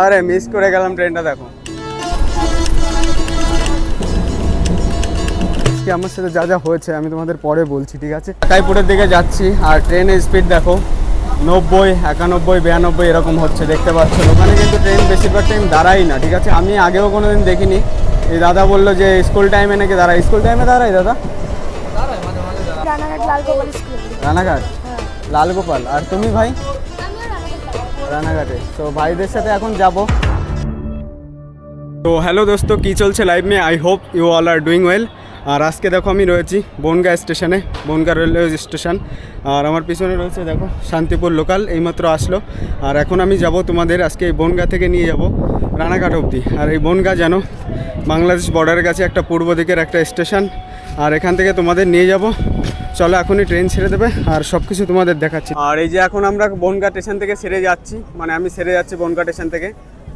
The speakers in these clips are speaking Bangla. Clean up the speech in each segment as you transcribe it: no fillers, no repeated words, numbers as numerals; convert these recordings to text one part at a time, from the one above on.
আরে মিস করে গেলাম ট্রেনটা, দেখো আমার সাথে যা যা হয়েছে আমি তোমাদের পরে বলছি, ঠিক আছে? আকাইপুরের দিকে যাচ্ছি আর ট্রেনের স্পিড দেখো 90, 91, 92 এরকম হচ্ছে, দেখতে পাচ্ছ। ওখানে কিন্তু ট্রেন বেশিরভাগ টাইম দাঁড়াই না, ঠিক আছে? আমি আগেও কোনোদিন দেখিনি। এই দাদা বললো যে স্কুল টাইমে নাকি দাঁড়ায়। স্কুল টাইমে দাঁড়ায় দাদা? রানাঘাট, লালগোপাল। আর তুমি ভাই? রানাঘাটে। তো ভাইদের সাথে এখন যাব। তো হ্যালো দোস্ত, কী চলছে লাইভ মে? I hope you all are doing well. আর আজকে দেখো আমি রয়েছি বনগাঁ স্টেশনে, বনগাঁ রেলওয়ে স্টেশন। আর আমার পিছনে রয়েছে দেখো শান্তিপুর লোকাল, এইমাত্র আসলো। আর এখন আমি যাব তোমাদের আজকে এই বনগাঁ থেকে নিয়ে যাব রানাঘাট অবধি। আর এই বনগাঁ জানো বাংলাদেশ বর্ডারের কাছে একটা পূর্ব দিকের একটা স্টেশন। আর এখান থেকে তোমাদের নিয়ে যাব। চলো এখনই ট্রেন ছেড়ে দেবে আর সব কিছু তোমাদের দেখাচ্ছি। আর এই যে এখন আমরা বনগাঁ স্টেশন থেকে ছেড়ে যাচ্ছি, মানে আমি ছেড়ে যাচ্ছি বনগাঁ স্টেশন থেকে।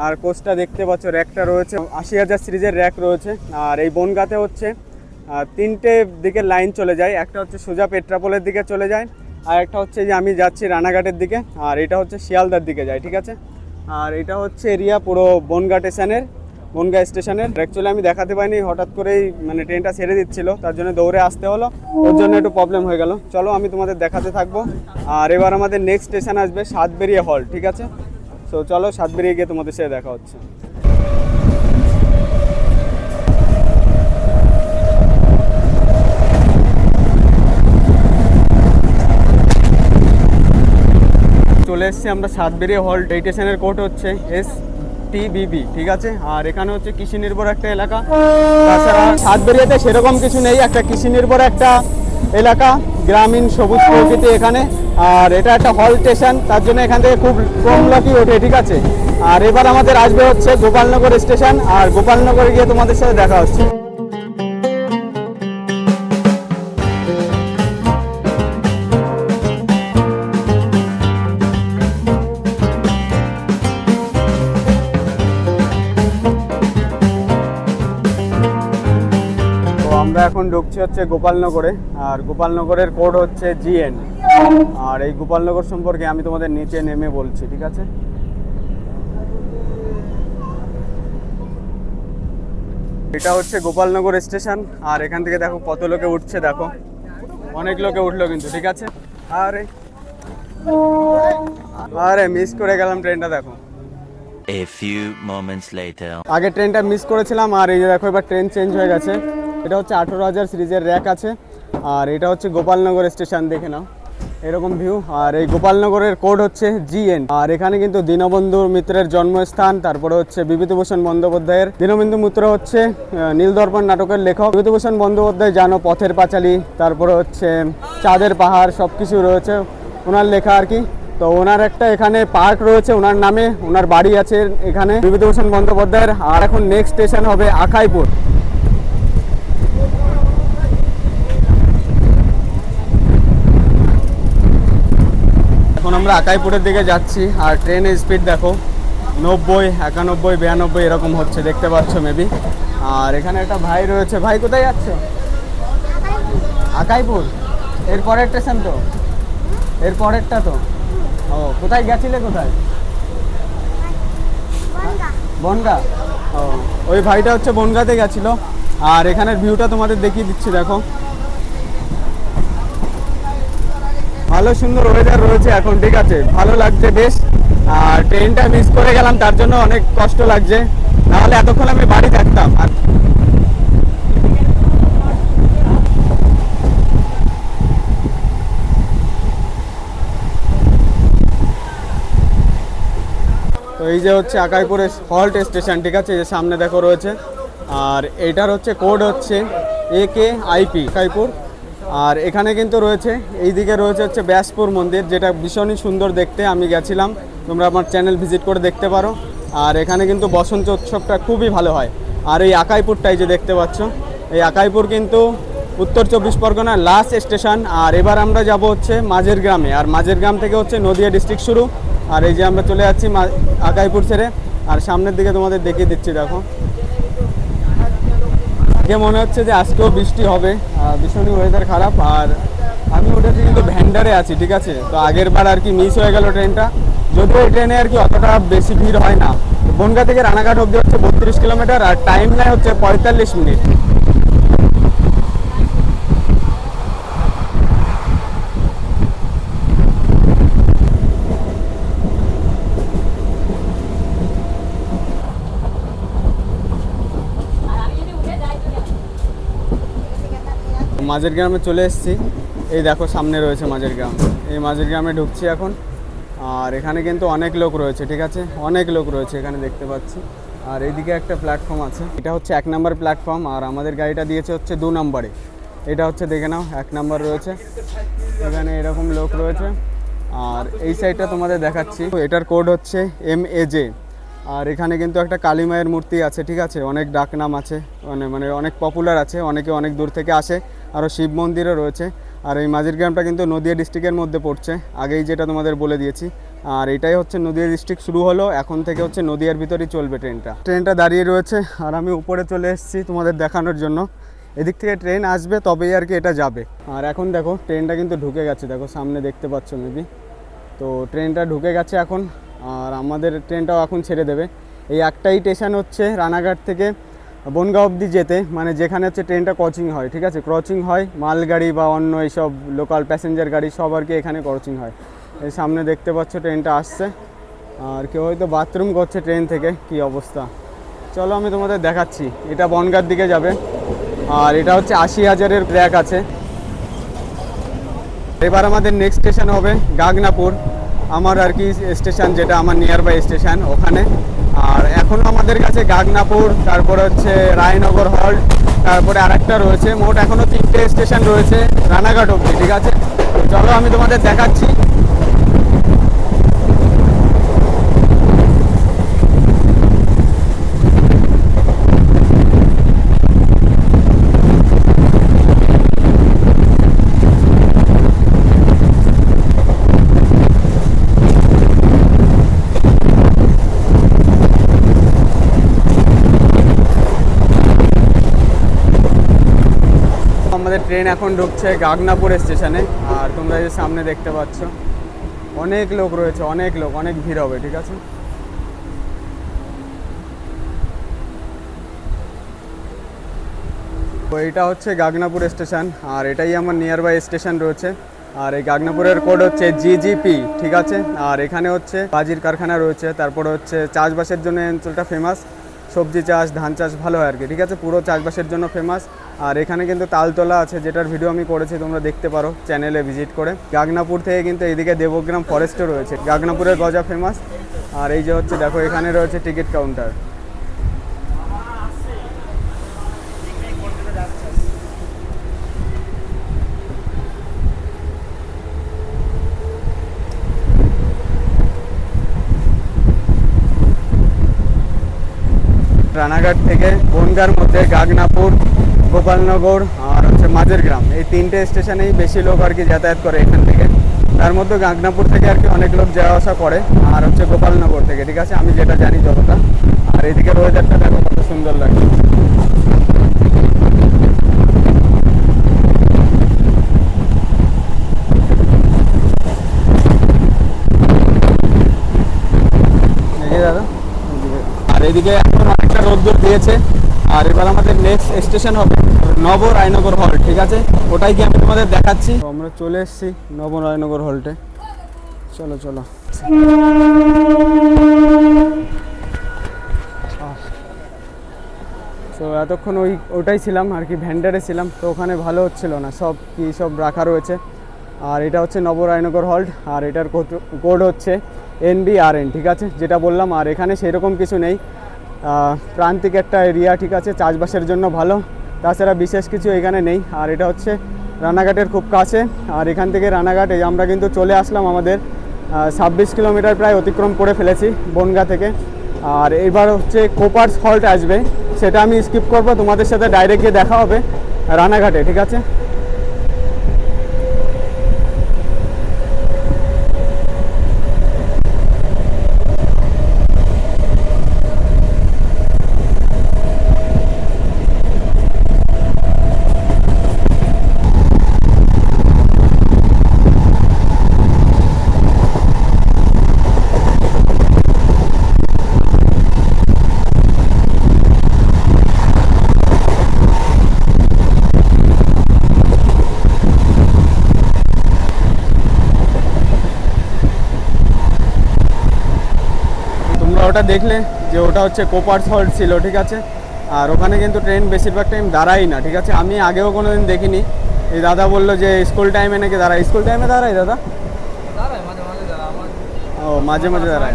আর কোচটা দেখতে পাচ্ছ, র্যাকটা রয়েছে 80,000 সিরিজের র্যাক রয়েছে। আর এই বনগাঁতে হচ্ছে তিনটে দিকের লাইন চলে যায়। একটা হচ্ছে সোজা পেট্রাপোলের দিকে চলে যায়, আর একটা হচ্ছে যে আমি যাচ্ছি রানাঘাটের দিকে, আর এটা হচ্ছে শিয়ালদার দিকে যায়, ঠিক আছে? আর এটা হচ্ছে এরিয়া পুরো বনগাঁ স্টেশনের। অ্যাকচুয়ালি আমি দেখাতে পারিনি, হঠাৎ করেই মানে ট্রেনটা ছেড়ে দিচ্ছিল, তার জন্য দৌড়ে আসতে হলো, ওর জন্য একটু প্রবলেম হয়ে গেল। চলো আমি তোমাদের দেখাতে থাকবো। আর এবার আমাদের নেক্সট স্টেশন আসবে সাতবেরিয়া হল, ঠিক আছে? তো চলো সাতবেরিয়া গিয়ে তোমাদের সাথে দেখা হচ্ছে। চলে এসেছি আমরা সাতবেরিয়া হল। এই স্টেশনের কোড হচ্ছে STBB, ঠিক আছে? আর এখানে হচ্ছে কৃষি নির্ভর একটা এলাকা। তাছাড়া সাতবেরিয়াতে সেরকম কিছু নেই, একটা কৃষি নির্ভর একটা এলাকা, গ্রামীণ সবুজ প্রকৃতি এখানে। আর এটা একটা হল স্টেশন, তার জন্য এখান থেকে খুব কম লোকই ওঠে, ঠিক আছে? আর এবার আমাদের আসবে হচ্ছে গোপালনগর স্টেশন, আর গোপালনগরে গিয়ে তোমাদের সাথে দেখা হচ্ছে। আমরা এখন ঢুকছি হচ্ছে গোপালনগরে, আর গোপালনগরের কোড হচ্ছে GN। আর এই গোপালনগর সম্পর্কে আমি তোমাদের নিচে নেমে বলছি, ঠিক আছে? এটা হচ্ছে গোপালনগর স্টেশন। আর এখান থেকে দেখো কত লোকে উঠছে, দেখো অনেক লোকে উঠলো কিন্তু, ঠিক আছে? আরে আরে মিস করে গেলাম ট্রেনটা, দেখো। A few moments later. আগে ট্রেনটা মিস করেছিলাম, আর এই যে দেখো এবার ট্রেন চেঞ্জ হয়ে গেছে। এটা হচ্ছে 18,000 সিরিজের র্যাক আছে। আর এটা হচ্ছে গোপালনগর স্টেশন, দেখে নাও এরকম ভিউ। আর এই গোপালনগরের কোড হচ্ছে GN। আর এখানে কিন্তু দীনবন্ধু মিত্রের জন্মস্থান। তারপরে হচ্ছে বিভূতিভূষণ বন্দ্যোপাধ্যায়ের, দীনবন্ধু মিত্র হচ্ছে নীলদর্পণ নাটকের লেখক। বিভূতিভূষণ বন্দ্যোপাধ্যায় জানো পথের পাঁচালী, তারপরে হচ্ছে চাঁদের পাহাড়, সব কিছু রয়েছে ওনার লেখা আর কি। তো ওনার একটা এখানে পার্ক রয়েছে ওনার নামে, ওনার বাড়ি আছে এখানে বিভূতিভূষণ বন্দ্যোপাধ্যায়ের। আর এখন নেক্সট স্টেশন হবে আকাইপুর। এখন আমরা আকাইপুরের দিকে যাচ্ছি। আর ট্রেনের স্পিড দেখো 90, 91, 92 এরকম হচ্ছে, দেখতে পাচ্ছ মেবি। আর এখানে একটা ভাই রয়েছে। ভাই কোথায় যাচ্ছ? আকাইপুর এর পরের স্টেশন তো, এর পরেরটা তো। ও কোথায় গেছিলে, কোথায়? বনগাঁ। ও ওই ভাইটা হচ্ছে বনগাঁতে গেছিল। আর এখানের ভিউটা তোমাদের দেখিয়ে দিচ্ছি, দেখো ভালো সুন্দর ওয়েদার রয়েছে এখন, ঠিক আছে? ভালো লাগছে বেশ। আর ট্রেনটা মিস করে গেলাম, তার জন্য অনেক কষ্ট লাগছে, নাহলে এতক্ষণ আমি বাড়ি থাকতাম। আর তো এই যে হচ্ছে আকাইপুরের হল্ট স্টেশন, ঠিক আছে? যে সামনে দেখো রয়েছে। আর এটার হচ্ছে কোড হচ্ছে AKIP আকাইপুর। আর এখানে কিন্তু রয়েছে এইদিকে রয়েছে হচ্ছে ব্যাসপুর মন্দির, যেটা ভীষণই সুন্দর দেখতে। আমি গেছিলাম, তোমরা আমার চ্যানেল ভিজিট করে দেখতে পারো। আর এখানে কিন্তু বসন্ত উৎসবটা খুবই ভালো হয়। আর এই আকাইপুরটাই যে দেখতে পাচ্ছ, এই আকাইপুর কিন্তু উত্তর 24 পরগনার লাস্ট স্টেশন। আর এবার আমরা যাব হচ্ছে মাঝের গ্রামে, আর মাঝের গ্রাম থেকে হচ্ছে নদিয়া ডিস্ট্রিক্ট শুরু। আর এই যে আমরা চলে যাচ্ছি আকাইপুর ছেড়ে। আর সামনের দিকে তোমাদের দেখিয়ে দিচ্ছি, দেখো আজকে মনে হচ্ছে যে আজকেও বৃষ্টি হবে, ভীষণই ওয়েদার খারাপ। আর আমি উঠেছি কিন্তু ভ্যান্ডারে আছি, ঠিক আছে? তো আগের বার আর কি মিস হয়ে গেল ট্রেনটা, যদিও এই ট্রেনে আর কি অতটা বেশি ভিড় হয় না। বনগাঁ থেকে রানাঘাট অবধি হচ্ছে 32 কিলোমিটার আর টাইম নেয় হচ্ছে 45 মিনিট। মাঝের গ্রামে চলে এসেছি। এই দেখো সামনে রয়েছে মাঝের গ্রাম। এই মাঝের গ্রামে ঢুকছি এখন। আর এখানে কিন্তু অনেক লোক রয়েছে, ঠিক আছে, অনেক লোক রয়েছে এখানে দেখতে পাচ্ছি। আর এইদিকে একটা প্ল্যাটফর্ম আছে, এটা হচ্ছে 1 নম্বর প্ল্যাটফর্ম। আর আমাদের গাড়িটা দিয়েছে হচ্ছে 2 নম্বরে। এটা হচ্ছে দেখে নাও 1 নম্বর রয়েছে, এখানে এরকম লোক রয়েছে। আর এই সাইডটা তোমাদের দেখাচ্ছি, এটার কোড হচ্ছে MAJ। আর এখানে কিন্তু একটা কালী মায়ের মূর্তি আছে, ঠিক আছে, অনেক ডাকনাম আছে, মানে অনেক পপুলার আছে, অনেকে অনেক দূর থেকে আসে। আরও শিব মন্দিরও রয়েছে। আর এই মাঝের গ্রামটা কিন্তু নদিয়া ডিস্ট্রিক্টের মধ্যে পড়ছে, আগেই যেটা তোমাদের বলে দিয়েছি। আর এটাই হচ্ছে নদিয়া ডিস্ট্রিক্ট শুরু হলো, এখন থেকে হচ্ছে নদিয়ার ভিতরেই চলবে ট্রেনটা দাঁড়িয়ে রয়েছে। আর আমি উপরে চলে এসেছি তোমাদের দেখানোর জন্য। এদিক থেকে ট্রেন আসবে তবেই আর কি এটা যাবে। আর এখন দেখো ট্রেনটা কিন্তু ঢুকে গেছে, দেখো সামনে দেখতে পাচ্ছ মেবি। তো ট্রেনটা ঢুকে গেছে এখন। আর আমাদের ট্রেনটাও এখন ছেড়ে দেবে। এই একটাই স্টেশন হচ্ছে রানাঘাট থেকে বনগাঁ অবধি যেতে, মানে যেখানে হচ্ছে ট্রেনটা ক্রসিং হয়, ঠিক আছে, ক্রসিং হয় মালগাড়ি বা অন্য এইসব লোকাল প্যাসেঞ্জার গাড়ি সব আর কি এখানে ক্রসিং হয়। এই সামনে দেখতে পাচ্ছ ট্রেনটা আসছে। আর কেউ হয়তো বাথরুম করছে ট্রেন থেকে, কি অবস্থা। চলো আমি তোমাদের দেখাচ্ছি। এটা বনগাঁর দিকে যাবে। আর এটা হচ্ছে 80,000-এর ট্র্যাক আছে। এবার আমাদের নেক্সট স্টেশন হবে গাগনাপুর, আমার আর কি স্টেশন, যেটা আমার নিয়ার বাই স্টেশন ওখানে। আর এখনও আমাদের কাছে গাগনাপুর, তারপরে হচ্ছে রায়নগর হল্ট, তারপরে আরেকটা রয়েছে। মোট এখনও 3টে স্টেশন রয়েছে রানাঘাট অবধি, ঠিক আছে। চলো আমি তোমাদের দেখাচ্ছি। আমাদের ট্রেন এখন ঢুকছে গাগনাপুর স্টেশনে। আর তোমরা এই সামনে দেখতে পাচ্ছ অনেক লোক রয়েছে, অনেক লোক, অনেক ভিড় হবে, ঠিক আছে। তো এইটা হচ্ছে গাগনাপুর স্টেশন, আর এটাই আমার নিয়ার বাই স্টেশন রয়েছে। আর এই গাগনাপুরের কোড হচ্ছে GGP, ঠিক আছে। আর এখানে হচ্ছে বাজির কারখানা রয়েছে, তারপরে হচ্ছে চাষবাসের জন্য এই অঞ্চলটা ফেমাস। সবজি চাষ, ধান চাষ ভালো হয় আর কি, ঠিক আছে, পুরো চাষবাসের জন্য ফেমাস। আর এখানে কিন্তু তালতলা আছে, যেটার ভিডিও আমি করেছি, তোমরা দেখতে পারো চ্যানেলে ভিজিট করে। গাগনাপুর থেকে কিন্তু এইদিকে দেবগ্রাম ফরেস্টও রয়েছে। গাগনাপুরের গজা ফেমাস। আর এই যে হচ্ছে দেখো এখানে রয়েছে টিকিট কাউন্টার। রানাঘাট থেকে বনগাঁর মধ্যে গাগনাপুর, গোপালনগর আর হচ্ছে মাঝের গ্রাম, এই 3টে স্টেশনেই বেশি লোক আর কি যাতায়াত করে এখান থেকে। তার মধ্যে গাগনাপুর থেকে আর কি অনেক লোক যাওয়া আসা করে, আর হচ্ছে গোপালনগর থেকে, ঠিক আছে, আমি যেটা জানি যতটা। আর এদিকে ওয়েদারটা দেখো কত সুন্দর লাগে। দাদা আর এদিকে এখন অনেকটা রোদ্দুর দিয়েছে। আর এবার আমাদের নেক্সট স্টেশন হবে নবরায়নগর হল্ট, ঠিক আছে, ওটাই কি আমি তোমাদের দেখাচ্ছি। তো আমরা চলে এসেছি নবরায়নগর হল্টে। চলো চলো। তো এতক্ষণ ওটাই ছিলাম আর কি, ভ্যান্ডারে ছিলাম। তো ওখানে ভালো হচ্ছিল না, সব রাখা রয়েছে। আর এটা হচ্ছে নবরায়নগর হল্ট, আর এটার কোড হচ্ছে NBRN, ঠিক আছে, যেটা বললাম। আর এখানে সেরকম কিছু নেই, প্রান্তিক একটা এরিয়া, ঠিক আছে, চাষবাসের জন্য ভালো, তাছাড়া বিশেষ কিছু এখানে নেই। আর এটা হচ্ছে রানাঘাটের খুব কাছে। আর এখান থেকে রানাঘাট আমরা কিন্তু চলে আসলাম, আমাদের 26 কিলোমিটার প্রায় অতিক্রম করে ফেলেছি বনগাঁ থেকে। আর এবার হচ্ছে কোপার্স হল্ট আসবে, সেটা আমি স্কিপ করবো, তোমাদের সাথে ডাইরেক্ট গিয়ে দেখা হবে রানাঘাটে, ঠিক আছে। তোমরা ওটা দেখলে যে ওটা হচ্ছে কোপার্স হল্ট ছিল, ঠিক আছে। আর ওখানে কিন্তু ট্রেন বেশিরভাগ টাইম দাঁড়াই না, ঠিক আছে। আমি আগেও কোনো দিন দেখিনি। এই দাদা বললো যে স্কুল টাইমে নাকি দাঁড়ায়। স্কুল টাইমে দাঁড়ায় দাদা? ও মাঝে মাঝে দাঁড়ায়।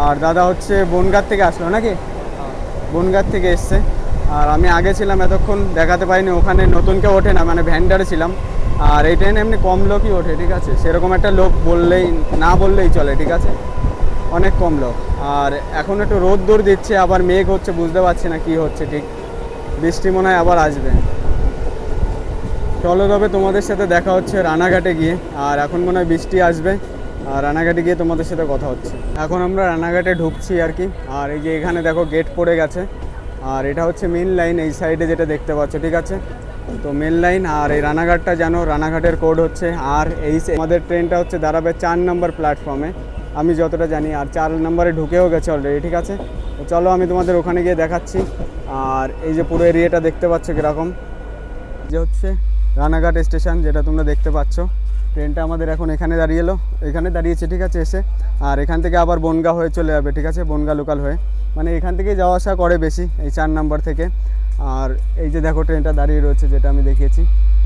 আর দাদা হচ্ছে বনগাঁ থেকে আসলো নাকি? বনগাঁ থেকে এসছে। আর আমি আগে ছিলাম, এতক্ষণ দেখাতে পাইনি। ওখানে নতুন কেউ ওঠে না, মানে ভ্যান্ডারে ছিলাম। আর এই ট্রেনে এমনি কম লোকই ওঠে, ঠিক আছে। সেরকম একটা লোক বললেই না বললেই চলে, ঠিক আছে। অনেক কম লোক। আর এখন একটু রোদ দূর দিচ্ছে, আবার মেঘ হচ্ছে, বুঝতে পারছি না কি হচ্ছে ঠিক। বৃষ্টি মনে হয় আবার আসবে। চলো তবে তোমাদের সাথে দেখা হচ্ছে রানাঘাটে গিয়ে। আর এখন মনে হয় বৃষ্টি আসবে। আর রানাঘাটে গিয়ে তোমাদের সাথে কথা হচ্ছে। এখন আমরা রানাঘাটে ঢুকছি আর কি। আর এই যে এখানে দেখো গেট পড়ে গেছে। আর এটা হচ্ছে মেন লাইন, এই সাইডে যেটা দেখতে পাচ্ছ, ঠিক আছে। তো মেন লাইন। আর এই রানাঘাটটা জানো, রানাঘাটের কোড হচ্ছে আর8। আমাদের ট্রেনটা হচ্ছে দাঁড়াবে 4 নম্বর প্ল্যাটফর্মে, আমি যতটা জানি। আর 4 নম্বরে ঢুকেও গেছে অলরেডি, ঠিক আছে। তো চলো আমি তোমাদের ওখানে গিয়ে দেখাচ্ছি। আর এই যে পুরো এরিয়াটা দেখতে পাচ্ছ কীরকম, যে হচ্ছে রানাঘাট স্টেশন, যেটা তোমরা দেখতে পাচ্ছ। ট্রেনটা আমাদের এখন এখানে এখানে দাঁড়িয়েছে, ঠিক আছে, এসে। আর এখান থেকে আবার বনগাঁ হয়ে চলে যাবে, ঠিক আছে, বনগাঁ লোকাল হয়ে। মানে এখান থেকেই যাওয়া আসা করে বেশি, এই 4 নম্বর থেকে। আর এই যে দেখো ট্রেনটা দাঁড়িয়ে রয়েছে, যেটা আমি দেখিয়েছি।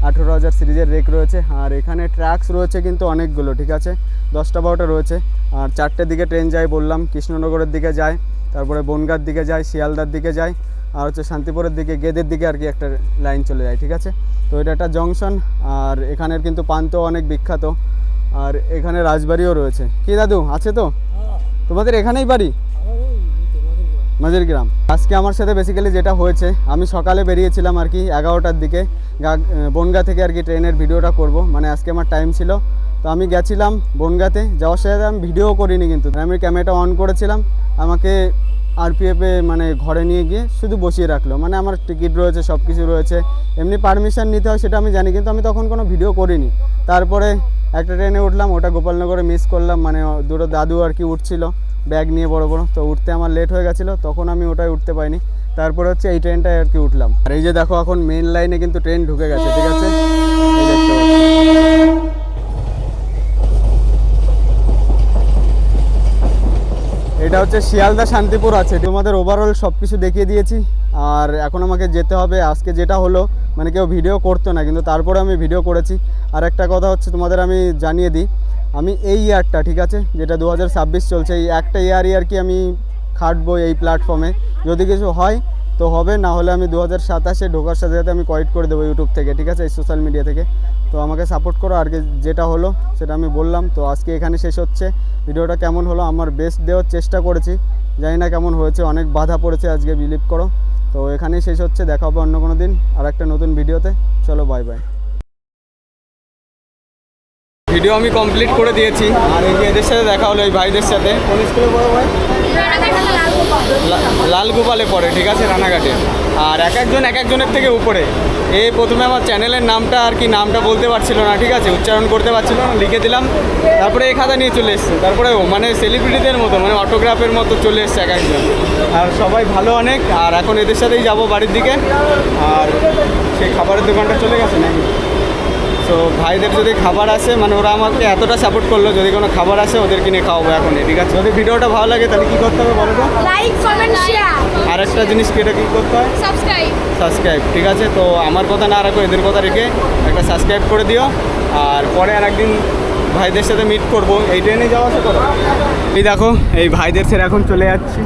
18,000 সিরিজের রেক রয়েছে। আর এখানে ট্র্যাকস রয়েছে কিন্তু অনেকগুলো, ঠিক আছে। 10টা 12টা রয়েছে। আর 4টের দিকে ট্রেন যায় বললাম, কৃষ্ণনগরের দিকে যায়, তারপরে বনগাঁর দিকে যায়, শিয়ালদার দিকে যায়, আর হচ্ছে শান্তিপুরের দিকে, গেদের দিকে আর কি একটা লাইন চলে যায়, ঠিক আছে। তো এটা একটা জংশন। আর এখানের কিন্তু পান্তুয়া অনেক বিখ্যাত। আর এখানে রাজবাড়িও রয়েছে। কি দাদু আছে তো? তোমাদের এখানেই বাড়ি? মাঝের গ্রাম। আজকে আমার সাথে বেসিক্যালি যেটা হয়েছে, আমি সকালে বেরিয়েছিলাম আর কি 11টার দিকে বনগাঁ থেকে আর কি ট্রেনের ভিডিওটা করব। মানে আজকে আমার টাইম ছিল, তো আমি গেছিলাম বনগাঁতে। যাওয়ার সাথে আমি ভিডিও করিনি, কিন্তু আমি ক্যামেরাটা অন করেছিলাম। আমাকে আরপিএফে মানে ঘরে নিয়ে গিয়ে শুধু বসিয়ে রাখলো। মানে আমার টিকিট রয়েছে, সব কিছু রয়েছে, এমনি পারমিশন নিতে হয় সেটা আমি জানি, কিন্তু আমি তখন কোনো ভিডিও করিনি। তারপরে একটা ট্রেনে উঠলাম, ওটা গোপালনগরে মিস করলাম। মানে দুটো দাদু আর কি উঠছিল ব্যাগ নিয়ে বড় বড়, তো উঠতে আমার লেট হয়ে গেছিলো, তখন আমি ওটাই উঠতে পাইনি। তারপরে হচ্ছে এই ট্রেনটায় আর কি উঠলাম। আর এই যে দেখো এখন মেন লাইনে কিন্তু ট্রেন ঢুকে গেছে, ঠিক আছে, এই দেখতে পাচ্ছি। এটা হচ্ছে শিয়ালদা শান্তিপুর আছে। তোমাদের ওভারঅল সব কিছু দেখিয়ে দিয়েছি। আর এখন আমাকে যেতে হবে। আজকে যেটা হলো, মানে কেউ ভিডিও করতো না, কিন্তু তারপরে আমি ভিডিও করেছি। আর একটা কথা হচ্ছে তোমাদের আমি জানিয়ে দিই, আমি এই ইয়ারটা, ঠিক আছে, যেটা 2026 চলছে, এই একটা ইয়ারই আর কি আমি খাটবো এই প্ল্যাটফর্মে। যদি কিছু হয় তো হবে, না হলে আমি 2027-এ ঢোকার সাথে সাথে আমি কোয়েট করে দেবো ইউটিউব থেকে, ঠিক আছে, এই সোশ্যাল মিডিয়া থেকে। তো আমাকে সাপোর্ট করো। আর যেটা হলো সেটা আমি বললাম। তো আজকে এখানে শেষ হচ্ছে। ভিডিওটা কেমন হলো, আমার বেস্ট দেওয়ার চেষ্টা করেছি, জানি না কেমন হয়েছে, অনেক বাধা পড়েছে আজকে, বিলিভ করো। তো এখানেই শেষ হচ্ছে, দেখা হবে অন্য কোনো দিন আর একটা নতুন ভিডিওতে। চলো বাই বাই। ভিডিও আমি কমপ্লিট করে দিয়েছি। আর এই যে এদের সাথে দেখা হলো, এই ভাইদের সাথে। কোন স্কুলে পড়ো ভাই? লালগোপালে পড়ে, ঠিক আছে, রানাঘাটে। আর এক একজনের থেকে উপরে। প্রথমে আমার চ্যানেলের নামটা আর কি নামটা বলতে পারছিল না, ঠিক আছে, উচ্চারণ করতে পারছিল না, লিখে দিলাম। তারপরে এই খাতা নিয়ে চলে এসছে। তারপরে মানে সেলিব্রিটিদের মতো, মানে অটোগ্রাফের মতো চলে এসছে এক একজন। আর সবাই ভালো অনেক। আর এখন এদের সাথেই যাব বাড়ির দিকে। আর সেই খাবারের দোকানটা চলে গেছে নাকি। তো ভাইদের যদি খাবার আসে, মানে ওরা আমাকে এতটা সাপোর্ট করলো, যদি কোনো খাবার আসে ওদের কিনে খাওয়াবো এখনই, ঠিক আছে। যদি ভিডিওটা ভালো লাগে তাহলে কী করতে হবে বলো তো? Like, comment, share. আর একটা জিনিস কি, এটা কী করতে হয়? সাবস্ক্রাইব, ঠিক আছে। তো আমার কথা না রাখো, এদের কথা রেখে একটা সাবস্ক্রাইব করে দিও। আর পরে আর একদিন ভাইদের সাথে মিট করবো। এই ট্রেনে যাওয়া আসা করো। এই দেখো এই ভাইদের ছেড়ে এখন চলে যাচ্ছি।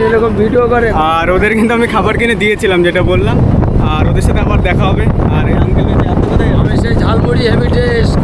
এরকম ভিডিও করে। আর ওদের কিন্তু আমি খাবার কিনে দিয়েছিলাম, যেটা বললাম। আর ওদের সাথে আবার দেখা হবে। আর এই আঙ্কেলের যে সেই ঝালমুড়ি হেভি টেস্ট।